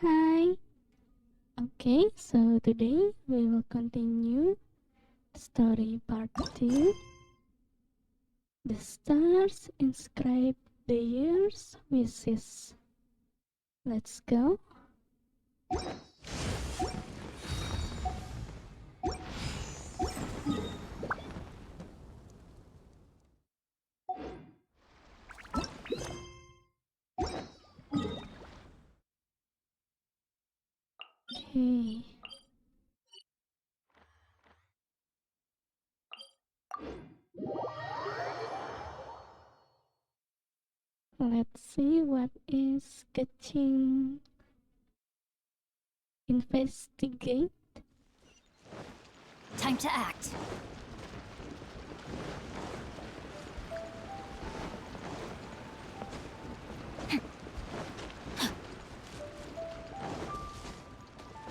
Hi. Okay, so today we will continue story part 2. The stars inscribe the year's wishes. Let's go. Okay. Let's see what is Keqing. Investigate. Time to act.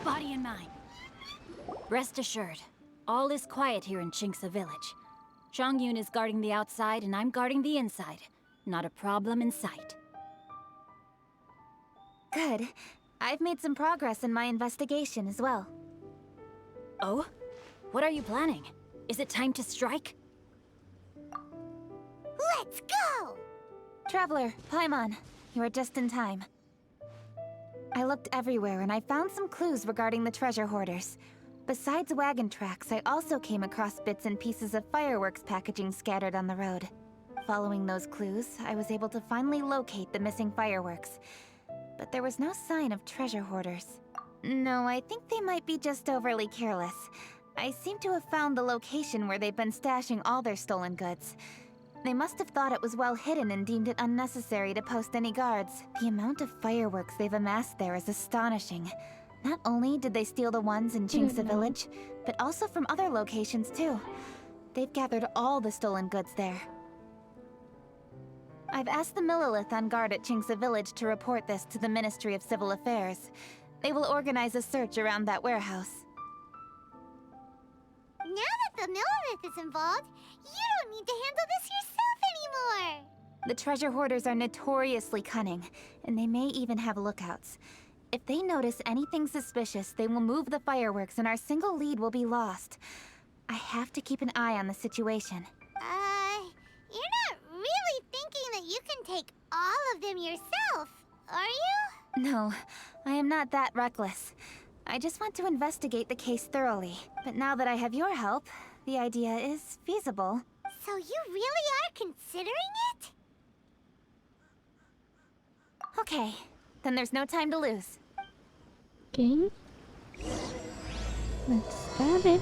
Body and mind. Rest assured, all is quiet here in Qingce village. Zhangyun is guarding the outside and I'm guarding the inside. Not a problem in sight. Good. I've made some progress in my investigation as well. Oh? What are you planning? Is it time to strike? Let's go! Traveler, Paimon, you are just in time. I looked everywhere and I found some clues regarding the treasure hoarders. Besides wagon tracks, I also came across bits and pieces of fireworks packaging scattered on the road. Following those clues, I was able to finally locate the missing fireworks. But there was no sign of treasure hoarders. No, I think they might be just overly careless. I seem to have found the location where they've been stashing all their stolen goods. They must have thought it was well hidden and deemed it unnecessary to post any guards. The amount of fireworks they've amassed there is astonishing. Not only did they steal the ones in Qingce village, but also from other locations too. They've gathered all the stolen goods there. I've asked the Millilith on guard at Qingce village to report this to the Ministry of Civil Affairs. They will organize a search around that warehouse. Now that the Millilith is involved, you don't need to handle this yourself anymore! The treasure hoarders are notoriously cunning, and they may even have lookouts. If they notice anything suspicious, they will move the fireworks and our single lead will be lost. I have to keep an eye on the situation. You're not really thinking that you can take all of them yourself, are you? No, I am not that reckless. I just want to investigate the case thoroughly. But now that I have your help, the idea is feasible. So you really are considering it? Okay, then there's no time to lose. Okay. Let's start it.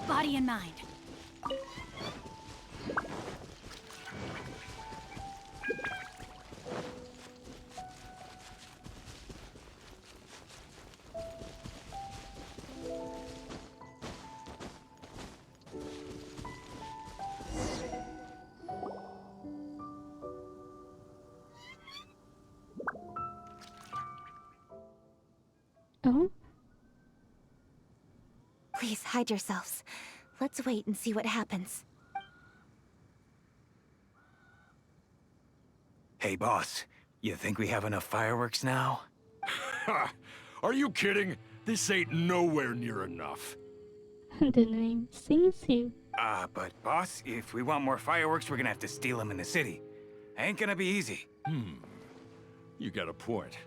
Body and mind. Oh, Please hide yourselves. Let's wait and see what happens. Hey, boss. You think we have enough fireworks now? Ha! Are you kidding? This ain't nowhere near enough. the name sings you. But boss, if we want more fireworks, we're gonna have to steal them in the city. Ain't gonna be easy. You got a point.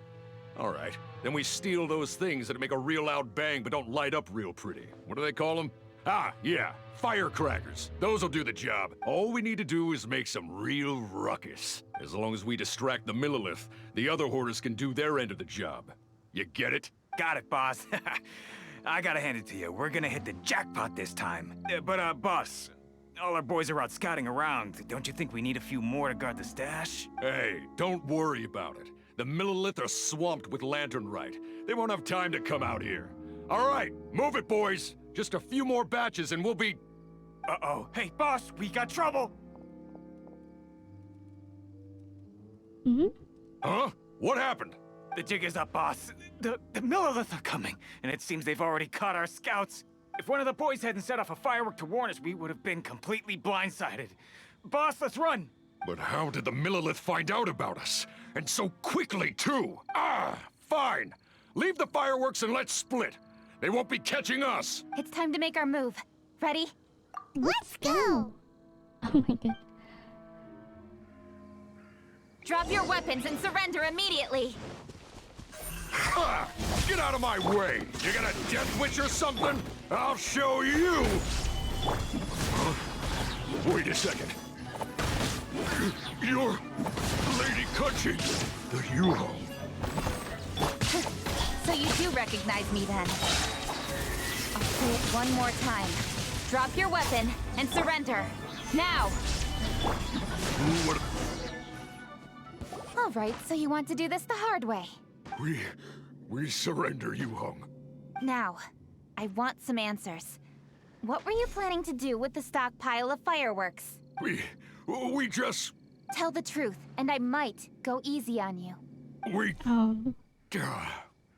All right, then we steal those things that make a real loud bang but don't light up real pretty. What do they call them? Ah, yeah, firecrackers. Those'll do the job. All we need to do is make some real ruckus. As long as we distract the Millilith, the other hoarders can do their end of the job. You get it? Got it, boss. I gotta hand it to you. We're gonna hit the jackpot this time. Boss, all our boys are out scouting around. Don't you think we need a few more to guard the stash? Hey, don't worry about it. The Millilith are swamped with lanternite. They won't have time to come out here. All right, move it, boys. Just a few more batches and we'll be... Uh-oh. Hey, boss, we got trouble! Hmm? Huh? What happened? The jig is up, boss. The Millilith are coming, and it seems they've already caught our scouts. If one of the boys hadn't set off a firework to warn us, we would have been completely blindsided. Boss, let's run! But how did the Millilith find out about us? And so quickly, too! Ah, fine. Leave the fireworks and let's split. They won't be catching us. It's time to make our move. Ready? Let's go! Oh my god. Drop your weapons and surrender immediately. Ah, get out of my way! You got a death wish or something? I'll show you! Wait a second. You're Lady Keqing, the hero. So you do recognize me then. I'll say it one more time. Drop your weapon and surrender. Now! What? All right, so you want to do this the hard way. We surrender, Yu-Hung. Now, I want some answers. What were you planning to do with the stockpile of fireworks? We just... Tell the truth, and I might go easy on you. We... Oh.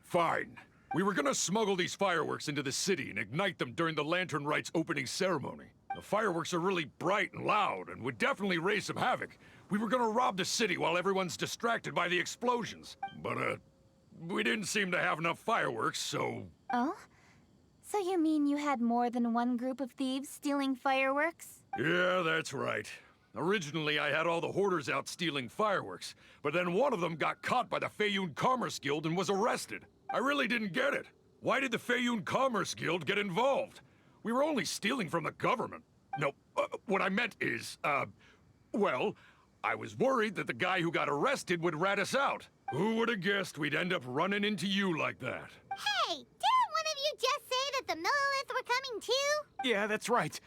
Fine. We were gonna smuggle these fireworks into the city and ignite them during the Lantern Rite's opening ceremony. The fireworks are really bright and loud and would definitely raise some havoc. We were gonna rob the city while everyone's distracted by the explosions. But, we didn't seem to have enough fireworks, so... Oh? So you mean you had more than one group of thieves stealing fireworks? Yeah, that's right. Originally, I had all the Hoarders out stealing fireworks, but then one of them got caught by the Feiyun Commerce Guild and was arrested. I really didn't get it. Why did the Feiyun Commerce Guild get involved? We were only stealing from the government. No, what I meant is, well, I was worried that the guy who got arrested would rat us out. Who would have guessed we'd end up running into you like that? Hey, didn't one of you just say that the Millilith were coming too? Yeah, that's right.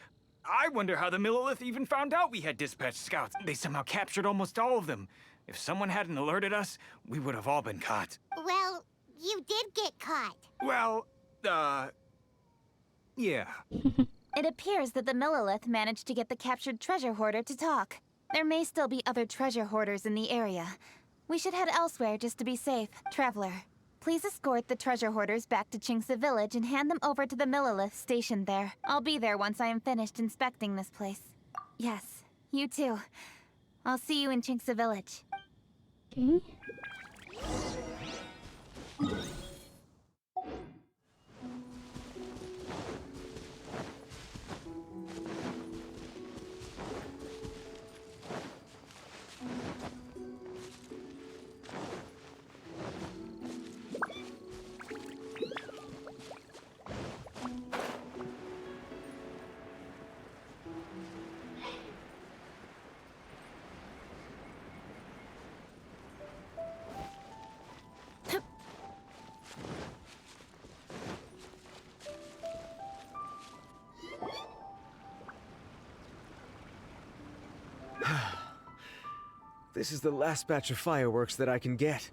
I wonder how the Millilith even found out we had dispatched scouts. They somehow captured almost all of them. If someone hadn't alerted us, we would have all been caught. Well, you did get caught. Well, yeah. It appears that the Millilith managed to get the captured treasure hoarder to talk. There may still be other treasure hoarders in the area. We should head elsewhere just to be safe. Traveler, please escort the treasure hoarders back to Qingce village and hand them over to the Millilith stationed there. I'll be there once I am finished inspecting this place. Yes, you too. I'll see you in Qingce village. Okay. This is the last batch of fireworks that I can get.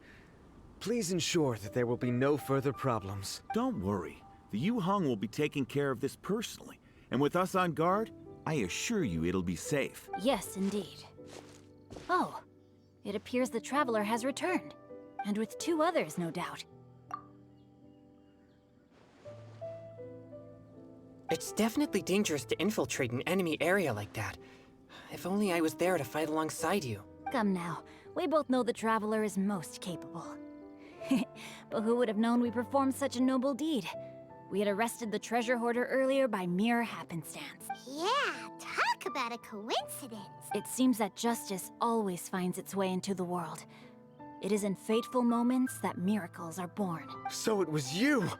Please ensure that there will be no further problems. Don't worry. The Yu-Hung will be taking care of this personally. And with us on guard, I assure you it'll be safe. Yes, indeed. Oh, it appears the Traveler has returned. And with 2 others, no doubt. It's definitely dangerous to infiltrate an enemy area like that. If only I was there to fight alongside you. Come now, we both know the Traveler is most capable. But who would have known we performed such a noble deed? We had arrested the treasure hoarder earlier by mere happenstance. Yeah, talk about a coincidence. It seems that justice always finds its way into the world. It is in fateful moments that miracles are born. So it was you!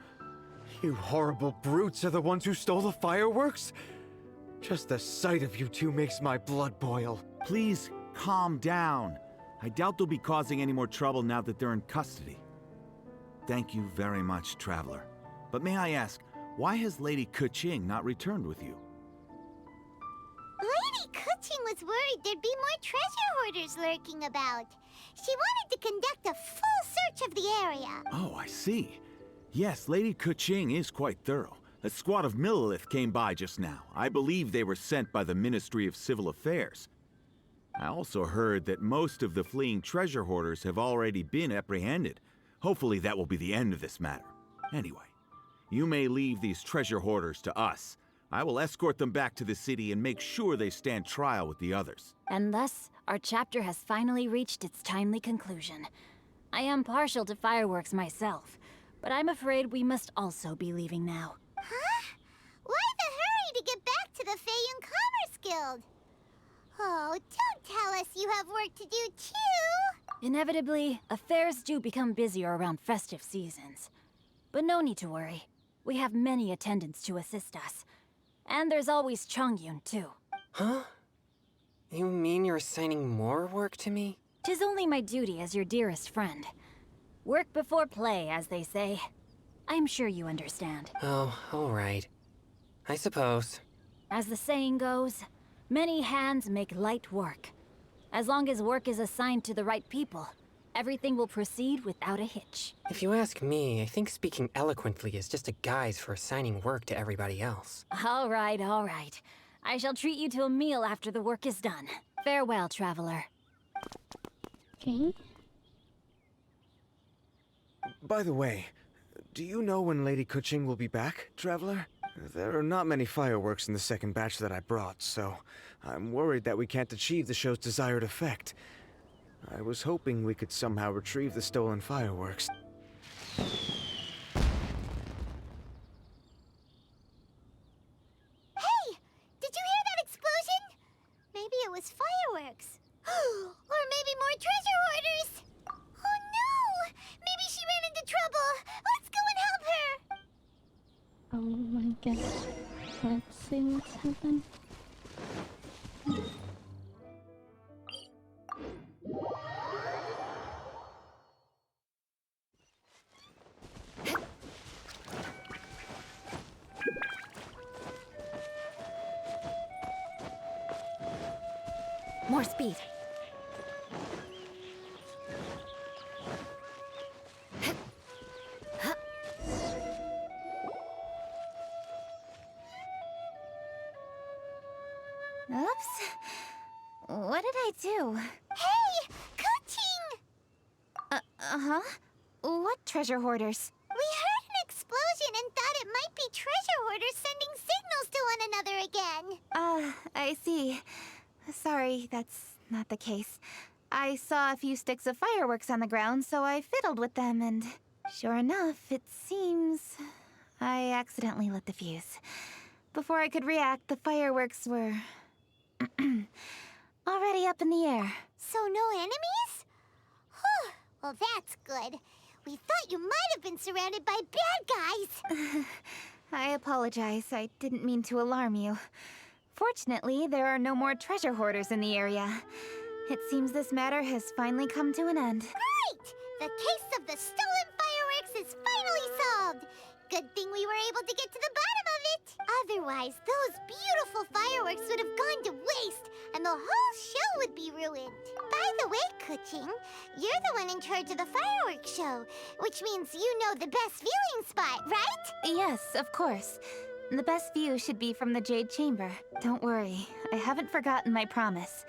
You horrible brutes are the ones who stole the fireworks? Just the sight of you two makes my blood boil. Please, calm down. I doubt they'll be causing any more trouble now that they're in custody. Thank you very much, Traveler. But may I ask, why has Lady Keqing not returned with you? Lady Keqing was worried there'd be more treasure hoarders lurking about. She wanted to conduct a full search of the area. Oh, I see. Yes, Lady Keqing is quite thorough. A squad of Millilith came by just now. I believe they were sent by the Ministry of Civil Affairs. I also heard that most of the fleeing treasure hoarders have already been apprehended. Hopefully that will be the end of this matter. Anyway, you may leave these treasure hoarders to us. I will escort them back to the city and make sure they stand trial with the others. And thus, our chapter has finally reached its timely conclusion. I am partial to fireworks myself, but I'm afraid we must also be leaving now. Huh? Why the hurry to get back to the Feiyun Commerce Guild? Oh, don't tell us you have work to do too! Inevitably, affairs do become busier around festive seasons. But no need to worry. We have many attendants to assist us. And there's always Chongyun, too. Huh? You mean you're assigning more work to me? 'Tis only my duty as your dearest friend. Work before play, as they say. I'm sure you understand. Oh, alright. I suppose. As the saying goes, many hands make light work. As long as work is assigned to the right people, everything will proceed without a hitch. If you ask me, I think speaking eloquently is just a guise for assigning work to everybody else. All right, all right. I shall treat you to a meal after the work is done. Farewell, traveler. Okay. By the way, do you know when Lady Keqing will be back, Traveler? There are not many fireworks in the second batch that I brought, so I'm worried that we can't achieve the show's desired effect. I was hoping we could somehow retrieve the stolen fireworks. Hey! Did you hear that explosion? Maybe it was fireworks. Or maybe more treasure hoarders! Oh no! Maybe she ran into trouble! Let's go and help her! Oh my god. Let's see what's happened. More speed. Oops. What did I do? Hey! Keqing! Uh-huh. What treasure hoarders? We heard an explosion and thought it might be treasure hoarders sending signals to one another again. I see. Sorry, that's not the case. I saw a few sticks of fireworks on the ground, so I fiddled with them, and sure enough, it seems I accidentally lit the fuse. Before I could react, the fireworks were already up in the air. So no enemies? Whew. Well, that's good. We thought you might have been surrounded by bad guys. I apologize. I didn't mean to alarm you. Fortunately, there are no more treasure hoarders in the area. It seems this matter has finally come to an end. Great! The case of the stolen fireworks is finally solved. Good thing we were able to get to the bottom of it. Otherwise, those beautiful fireworks would have gone to waste, and the whole show would be ruined. By the way, Keqing, you're the one in charge of the fireworks show, which means you know the best viewing spot, right? Yes, of course. The best view should be from the Jade Chamber. Don't worry, I haven't forgotten my promise.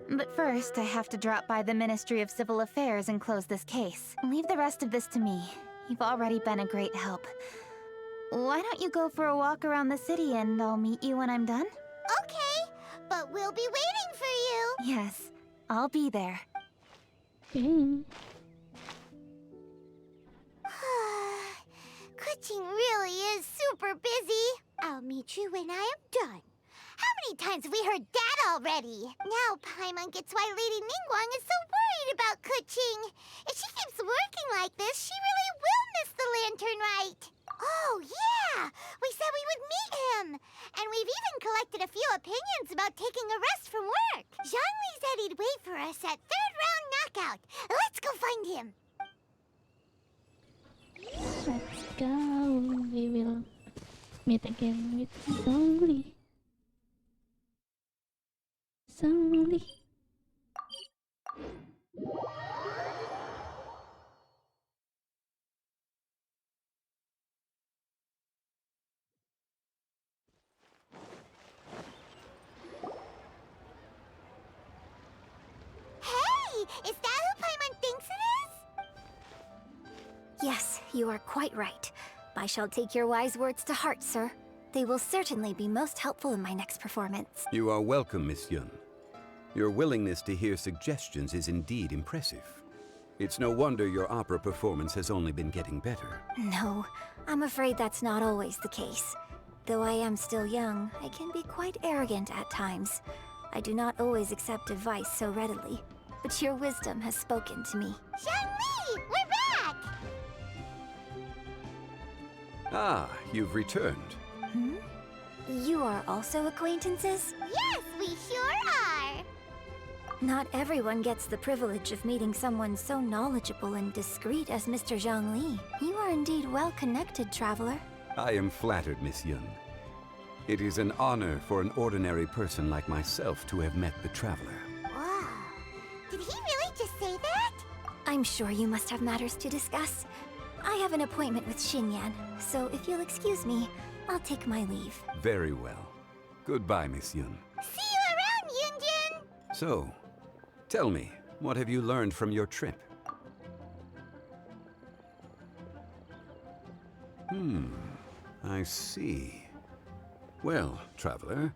But first, I have to drop by the Ministry of Civil Affairs and close this case. Leave the rest of this to me. You've already been a great help. Why don't you go for a walk around the city and I'll meet you when I'm done? Okay, but we'll be waiting for you. Yes, I'll be there. Okay. Keqing really is super busy. I'll meet you when I am done. How many times have we heard that already? Now Paimon gets why Lady Ningguang is so worried about Keqing. If she keeps working like this, she really will miss the lantern rite. Oh, yeah! We said we would meet him! And we've even collected a few opinions about taking a rest from work. Zhongli said he'd wait for us at third round knockout. Let's go find him. Let's go. We will meet again with Zhongli. Zhongli. You are quite right. I shall take your wise words to heart, sir. They will certainly be most helpful in my next performance. You are welcome, Miss Yun. Your willingness to hear suggestions is indeed impressive. It's no wonder your opera performance has only been getting better. No, I'm afraid that's not always the case. Though I am still young, I can be quite arrogant at times. I do not always accept advice so readily, but your wisdom has spoken to me. Zhongli, we're back! Ah, you've returned. Hmm? You are also acquaintances? Yes, we sure are! Not everyone gets the privilege of meeting someone so knowledgeable and discreet as Mr. Zhongli. You are indeed well connected, traveler. I am flattered, Miss Yun. It is an honor for an ordinary person like myself to have met the traveler. Wow. Did he really just say that? I'm sure you must have matters to discuss. I have an appointment with Xinyan, so if you'll excuse me, I'll take my leave. Very well. Goodbye, Miss Yun. See you around, Yunjin! So, tell me, what have you learned from your trip? I see. Well, traveler,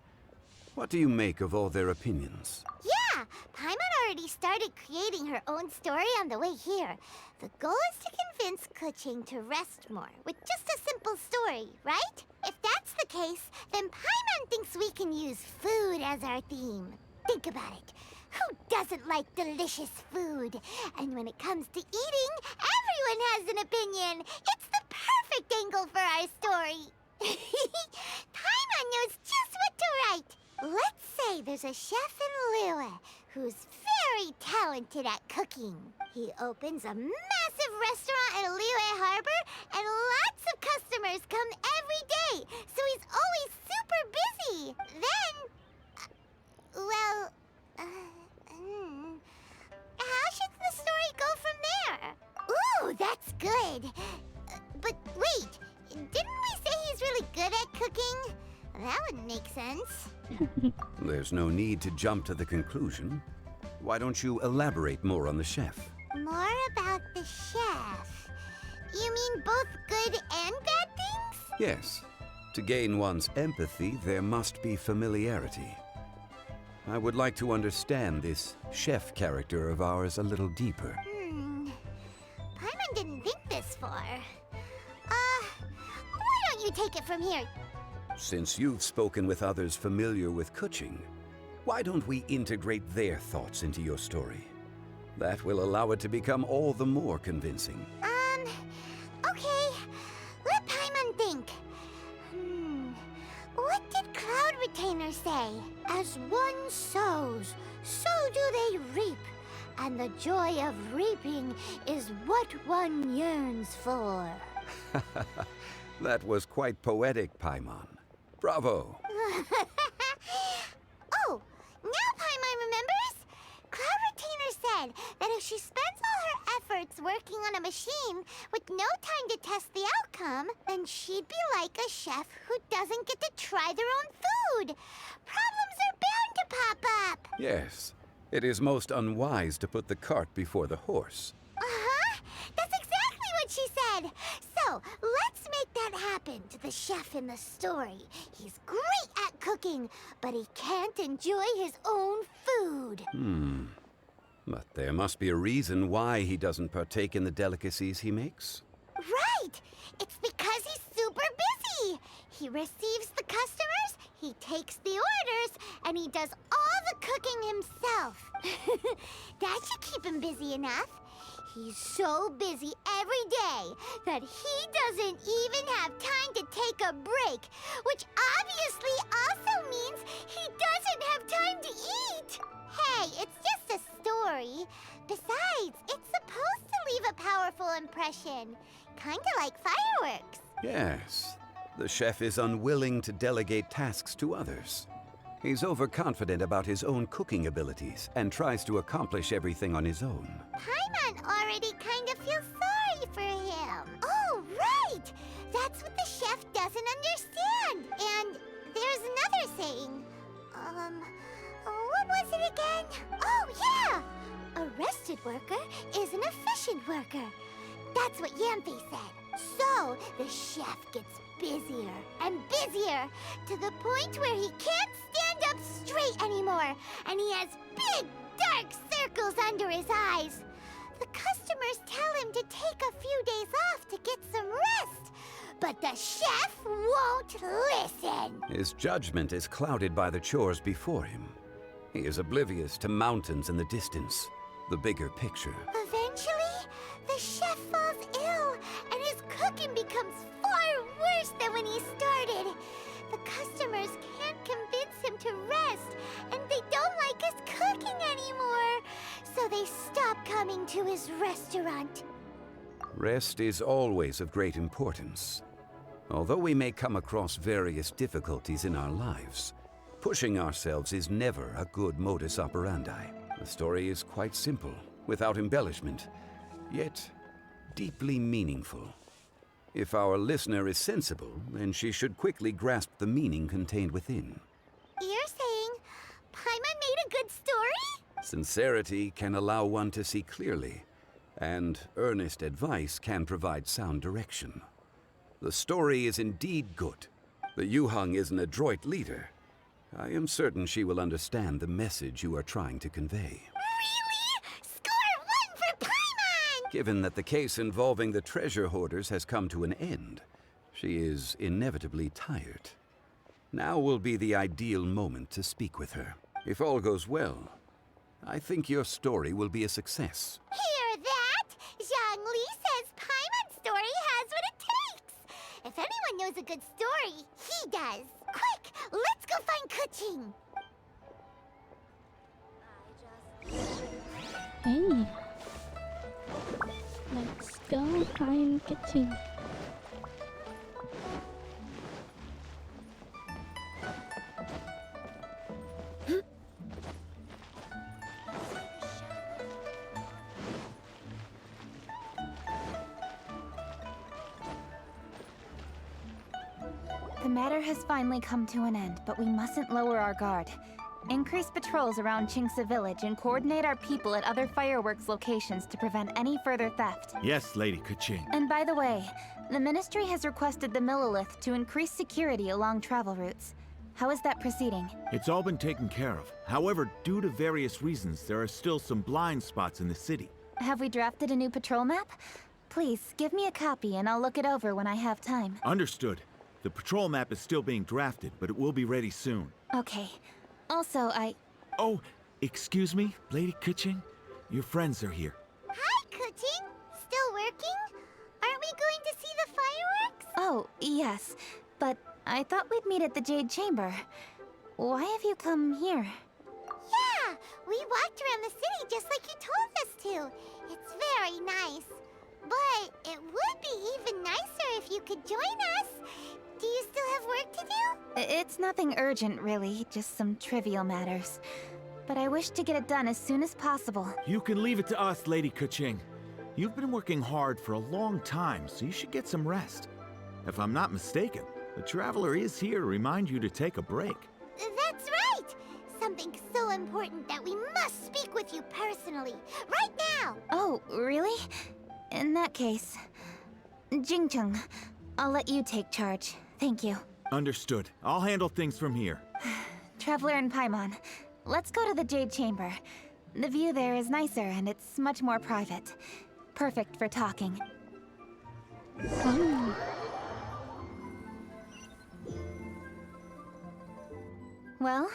what do you make of all their opinions? Yeah, Paimon already started creating her own story on the way here. The goal is to convince Keqing to rest more with just a simple story, right? If that's the case, then Paimon thinks we can use food as our theme. Think about it. Who doesn't like delicious food? And when it comes to eating, everyone has an opinion. It's the perfect angle for our story. Paimon knows just what to write. Let's say there's a chef in Liyue who's very talented at cooking. He opens a massive restaurant at Liyue Harbor, and lots of customers come every day, so he's always super busy. Then, how should the story go from there? Ooh, that's good. But wait, didn't we say he's really good at cooking? That wouldn't make sense. There's no need to jump to the conclusion. Why don't you elaborate more on the chef? More about the chef. You mean both good and bad things? Yes. To gain one's empathy, there must be familiarity. I would like to understand this chef character of ours a little deeper. Paimon didn't think this far. Why don't you take it from here? Since you've spoken with others familiar with Keqing, why don't we integrate their thoughts into your story? That will allow it to become all the more convincing. Okay. Let Paimon think. What did Cloud Retainer say? As one sows, so do they reap. And the joy of reaping is what one yearns for. That was quite poetic, Paimon. Bravo! Oh, now Paimon remembers? Cloud Retainer said that if she spends all her efforts working on a machine with no time to test the outcome, then she'd be like a chef who doesn't get to try their own food. Problems are bound to pop up. Yes, it is most unwise to put the cart before the horse. That's exactly what she said. So, let's make that happen to the chef in the story. He's great at cooking, but he can't enjoy his own food. But there must be a reason why he doesn't partake in the delicacies he makes. Right! It's because he's super busy. He receives the customers, he takes the orders, and he does all the cooking himself. That should keep him busy enough. He's so busy every day that he doesn't even have time to take a break, which obviously also means he doesn't have time to eat. Hey, it's just a story. Besides, it's supposed to leave a powerful impression, kinda like fireworks. Yes, the chef is unwilling to delegate tasks to others. He's overconfident about his own cooking abilities and tries to accomplish everything on his own. Paimon already kind of feels sorry for him. Oh, right! That's what the chef doesn't understand. And there's another saying. What was it again? Oh, yeah! A rested worker is an efficient worker. That's what Yamfe said. So the chef gets busier and busier to the point where he can't stand up straight anymore, and he has big, dark circles under his eyes. The customers tell him to take a few days off to get some rest, but the chef won't listen. His judgment is clouded by the chores before him. He is oblivious to mountains in the distance, the bigger picture. Eventually, the chef falls ill, and his cooking becomes far worse than when he started. The customers can't convince him to rest, and they don't like his cooking anymore, so they stop coming to his restaurant. Rest is always of great importance. Although we may come across various difficulties in our lives, pushing ourselves is never a good modus operandi. The story is quite simple, without embellishment, yet deeply meaningful. If our listener is sensible, then she should quickly grasp the meaning contained within. You're saying Paimon made a good story? Sincerity can allow one to see clearly, and earnest advice can provide sound direction. The story is indeed good. The Yuhang is an adroit leader. I am certain she will understand the message you are trying to convey. Really? Score 1 for Paimon! Given that the case involving the treasure hoarders has come to an end, she is inevitably tired. Now will be the ideal moment to speak with her. If all goes well, I think your story will be a success. Hear that? Zhongli says Paimon's story has what it takes. If anyone knows a good story, he does. Quick, let's go find Keqing. Hey. Let's go find Keqing. The matter has finally come to an end, but we mustn't lower our guard. Increase patrols around Qingce village and coordinate our people at other fireworks locations to prevent any further theft. Yes, Lady Keqing. And by the way, the Ministry has requested the Millilith to increase security along travel routes. How is that proceeding? It's all been taken care of. However, due to various reasons, there are still some blind spots in the city. Have we drafted a new patrol map? Please, give me a copy and I'll look it over when I have time. Understood. The patrol map is still being drafted, but it will be ready soon. Okay. Also, Oh, excuse me, Lady Keqing? Your friends are here. Hi, Keqing. Still working? Aren't we going to see the fireworks? Oh, yes. But I thought we'd meet at the Jade Chamber. Why have you come here? Yeah, we walked around the city just like you told us to. It's very nice. But it would be even nicer if you could join us. Do you still have work to do? It's nothing urgent, really. Just some trivial matters. But I wish to get it done as soon as possible. You can leave it to us, Lady Keqing. You've been working hard for a long time, so you should get some rest. If I'm not mistaken, the Traveler is here to remind you to take a break. That's right! Something so important that we must speak with you personally, right now! Oh, really? In that case, Jingcheng, I'll let you take charge. Thank you. Understood. I'll handle things from here. Traveler and Paimon, let's go to the Jade Chamber. The view there is nicer and it's much more private. Perfect for talking. Oh. Well,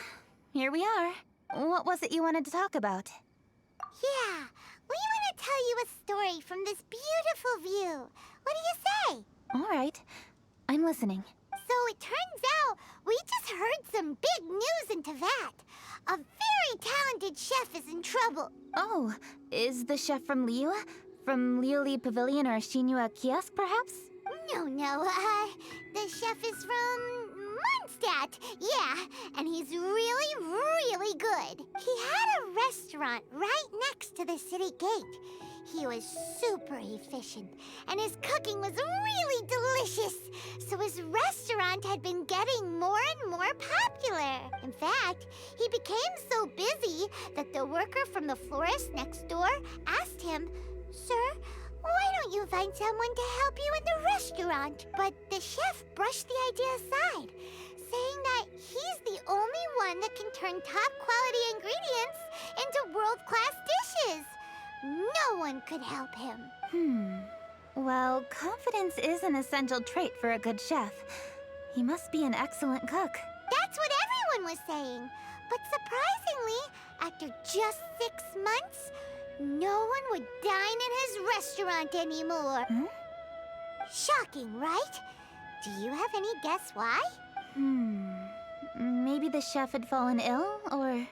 here we are. What was it you wanted to talk about? Yeah, we want to tell you a story from this beautiful view. What do you say? All right. I'm listening. So it turns out we just heard some big news in Teyvat. A very talented chef is in trouble. Oh, is the chef from Liyue? From Liuli Pavilion or Shinua Kiosk, perhaps? No, the chef is from Mondstadt. Yeah, and he's really, really good. He had a restaurant right next to the city gate. He was super efficient, and his cooking was really delicious. So his restaurant had been getting more and more popular. In fact, he became so busy that the worker from the florist next door asked him, "Sir, why don't you invite find someone to help you in the restaurant, but the chef brushed the idea aside, saying that he's the only one that can turn top-quality ingredients into world-class dishes. No one could help him. Well, confidence is an essential trait for a good chef. He must be an excellent cook. That's what everyone was saying. But surprisingly, after just 6 months, no one would dine in his restaurant anymore. Shocking, right? Do you have any guess why? Maybe the chef had fallen ill, or...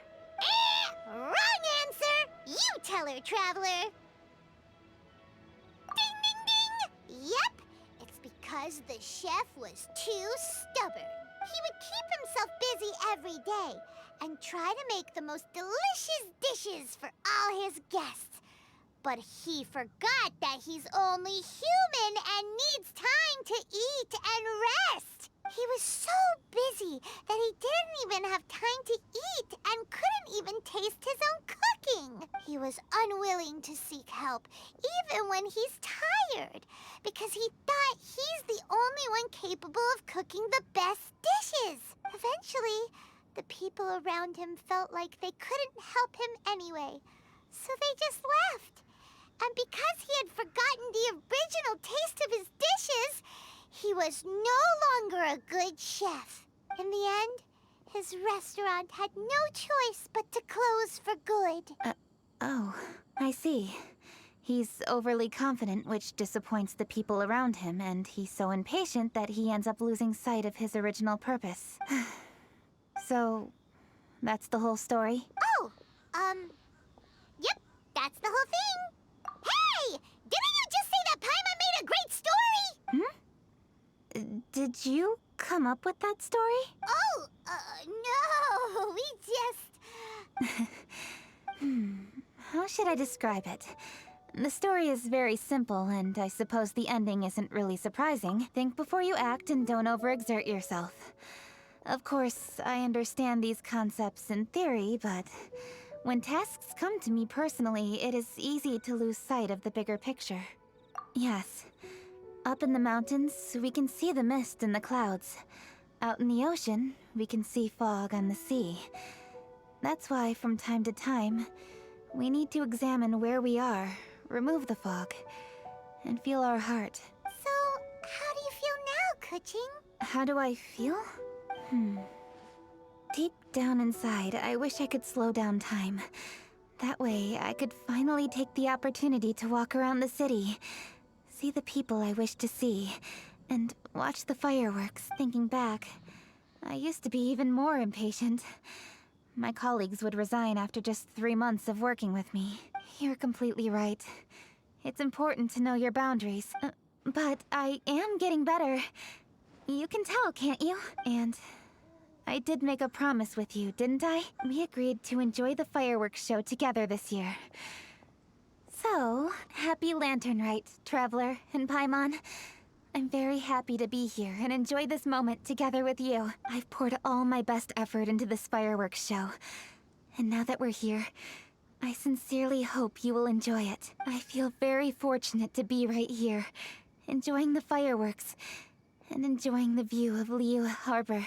Wrong answer! You tell her, Traveler! Ding, ding, ding! Yep, it's because the chef was too stubborn. He would keep himself busy every day and try to make the most delicious dishes for all his guests. But he forgot that he's only human and needs time to eat and rest. He was so busy that he didn't even have time to eat and couldn't even taste his own cooking. He was unwilling to seek help, even when he's tired, because he thought he's the only one capable of cooking the best dishes. Eventually, the people around him felt like they couldn't help him anyway, so they just left. And because he had forgotten the original taste of his dishes, he was no longer a good chef. In the end, his restaurant had no choice but to close for good. Oh, I see. He's overly confident, which disappoints the people around him, and he's so impatient that he ends up losing sight of his original purpose. So, that's the whole story? Oh, yep, that's the whole thing. Hey! Didn't you just say that Paimon made a great story? Did you come up with that story? Oh, no, we just... How should I describe it? The story is very simple, and I suppose the ending isn't really surprising. Think before you act and don't overexert yourself. Of course, I understand these concepts in theory, but when tasks come to me personally, it is easy to lose sight of the bigger picture. Yes. Up in the mountains, we can see the mist in the clouds. Out in the ocean, we can see fog on the sea. That's why, from time to time, we need to examine where we are, remove the fog, and feel our heart. So, how do you feel now, Keqing? How do I feel? Deep down inside, I wish I could slow down time. That way, I could finally take the opportunity to walk around the city, see the people I wish to see, and watch the fireworks. Thinking back, I used to be even more impatient. My colleagues would resign after just 3 months of working with me. You're completely right. It's important to know your boundaries. But I am getting better. You can tell, can't you? And I did make a promise with you, didn't I? We agreed to enjoy the fireworks show together this year. So, happy Lantern Rite, Traveler and Paimon. I'm very happy to be here and enjoy this moment together with you. I've poured all my best effort into this fireworks show. And now that we're here, I sincerely hope you will enjoy it. I feel very fortunate to be right here, enjoying the fireworks, and enjoying the view of Liu Harbor.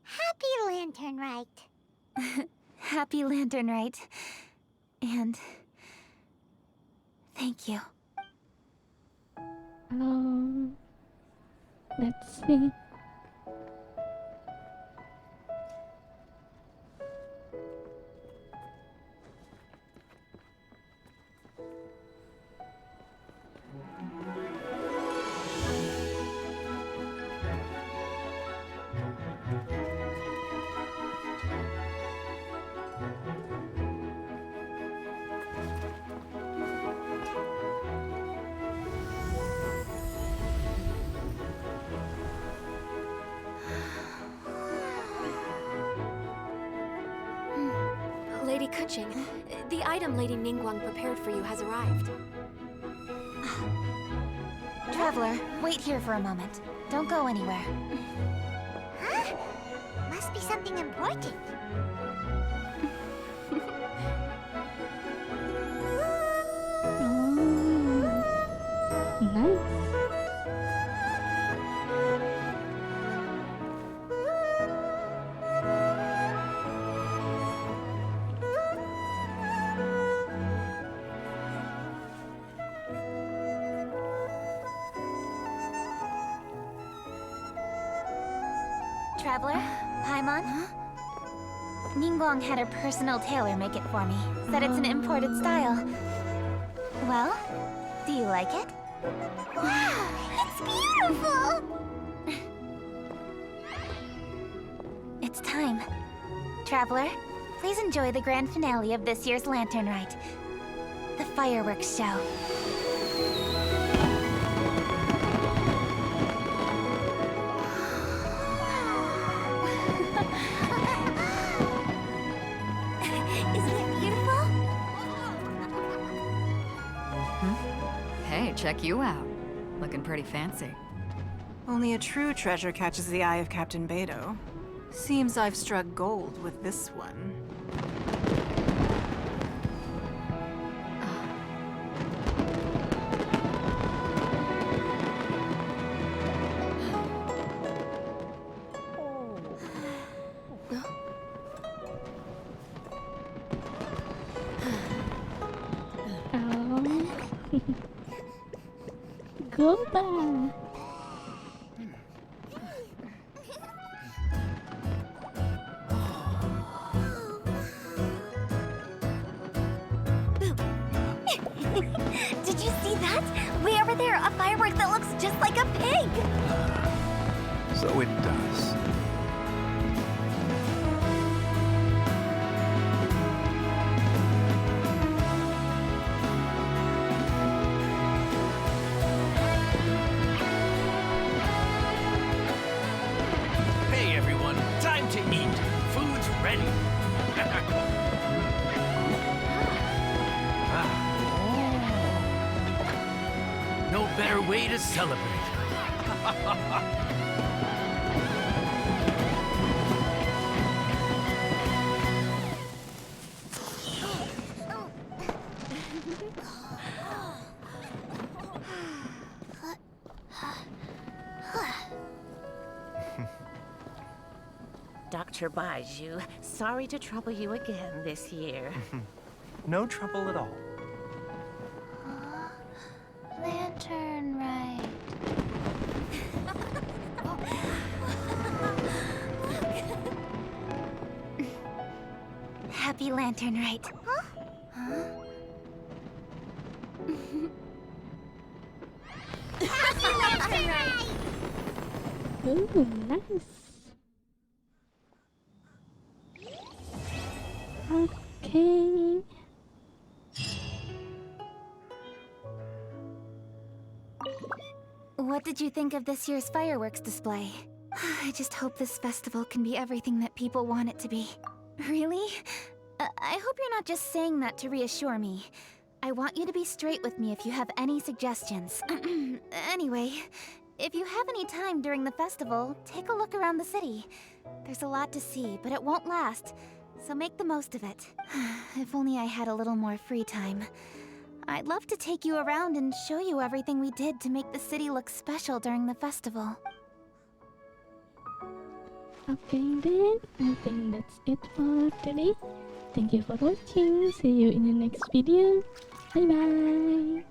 Happy Lantern Rite. Happy Lantern Rite. And thank you. Let's see. Lady Keqing, the item Lady Ningguang prepared for you has arrived. Traveler, wait here for a moment. Don't go anywhere. Huh? Must be something important. nice. Traveler, Paimon? Ningguang had her personal tailor make it for me. Said it's an imported style. Well, do you like it? Wow, it's beautiful! It's time. Traveler, please enjoy the grand finale of this year's Lantern Rite. The fireworks show. Hey, check you out. Looking pretty fancy. Only a true treasure catches the eye of Captain Beidou. Seems I've struck gold with this one. Go back. Did you see that? Way over there, a firework that looks just like a pig! So it does. Hey everyone, time to eat. Food's ready. No better way to celebrate. Dr. Baiju, sorry to trouble you again this year. No trouble at all. Lantern Rite. Happy Lantern Rite. Happy Lantern Rite! Ooh, nice. Okay. What did you think of this year's fireworks display? I just hope this festival can be everything that people want it to be. Really? I hope you're not just saying that to reassure me. I want you to be straight with me if you have any suggestions. Anyway, if you have any time during the festival, take a look around the city. There's a lot to see, but it won't last, so make the most of it. If only I had a little more free time. I'd love to take you around and show you everything we did to make the city look special during the festival. Okay then, I think that's it for today. Thank you for watching. See you in the next video. Bye bye.